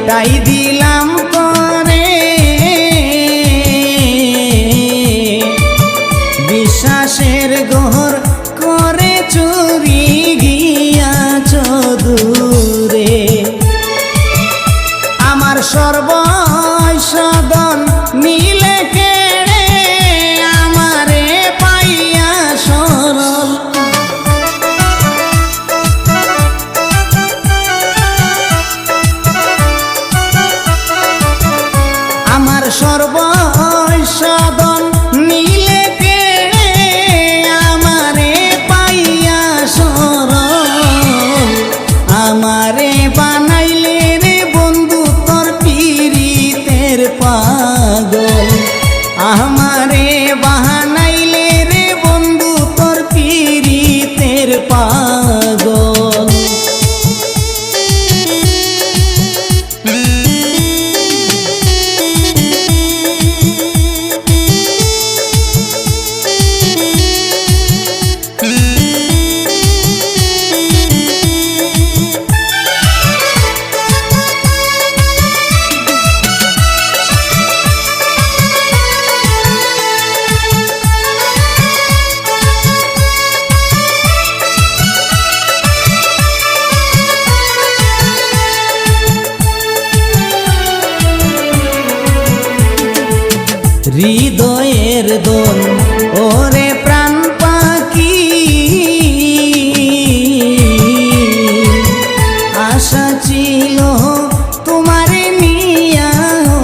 তাই দিলাম করে বিশ্বাসের ঘর করে চুরি গিয়াছ দূরে আমার সর্বসদন নীলে কেড়ে আমারে পাইয়া সরল আমার সর্বসদন নীলে কেড়ে আমারে পাইয়া সরল আমারে বানাইলে রে বন্ধু তোর পীড়িতের পাগল আমারে বানাইলে রে বন্ধু তোর পীড়িতের পাগল হৃদয়ের দোল ওরে প্রাণ পাখি আশা ছিল তোমারে নিয়া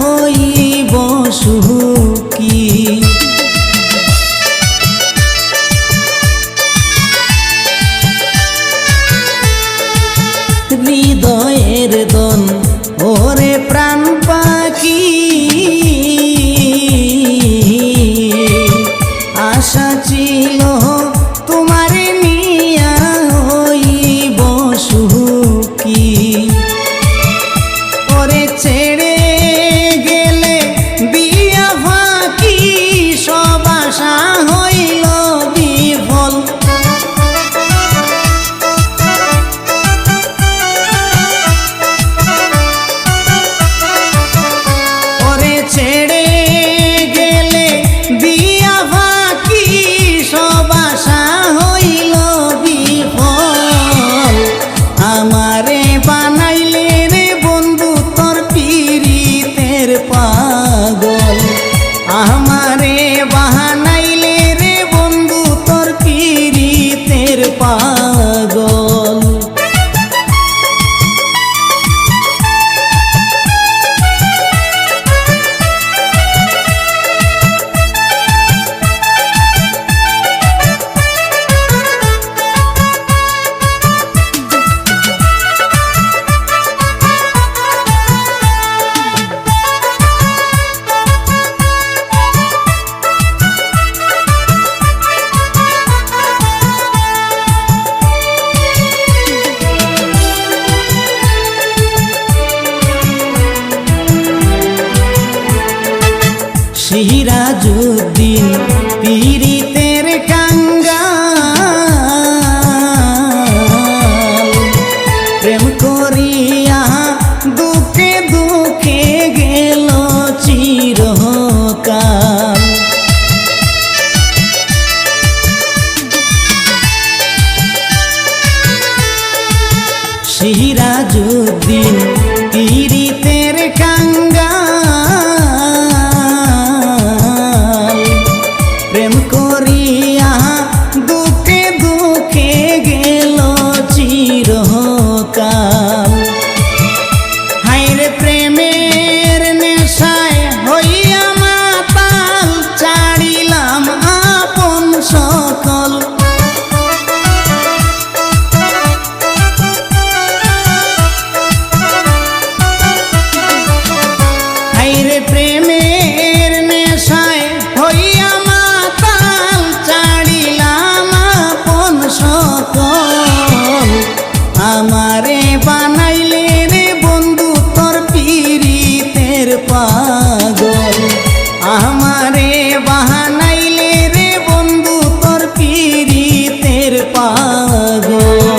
হইব সুখী হৃদয়ের দোল ওরে প্রাণ পাখি আশা ছিল তোমারে নিয়া হইব সুখী ওরে ছেড়ে গেলে দিয়া ফাঁকি সব আশা হইল বিফল ওরে ছেড়ে গেলে দিয়া ফাঁকি সব আশা হইল বিফল আমারে বানাইলে রে বন্ধু তোর পীড়িতের পাগল আমারে বানাইলে রে বন্ধু তোর পীড়িতের পাগল সিরাজউদ্দিন পীড়িতের কাঙ্গাল প্রেম করিয়া দুঃখে দুঃখে গেল চিরকাল সিরাজউদ্দিন পীড়িতের কাঙ্গাল প্রেম করিয়া দুঃখে দুঃখে গেল চিরকাল হায়রে প্রেমের নেশায় হইয়া মাতাল ছাড়িলাম আপন সকল হায়রে প্রেমের নেশায় হইয়া মাতাল ছাড়িলাম আপন সকল আমারে বানাইলে রে বন্ধু তোর পীড়িতের পাগল আমারে বানাইলে রে বন্ধু তোর পীড়িতের পাগল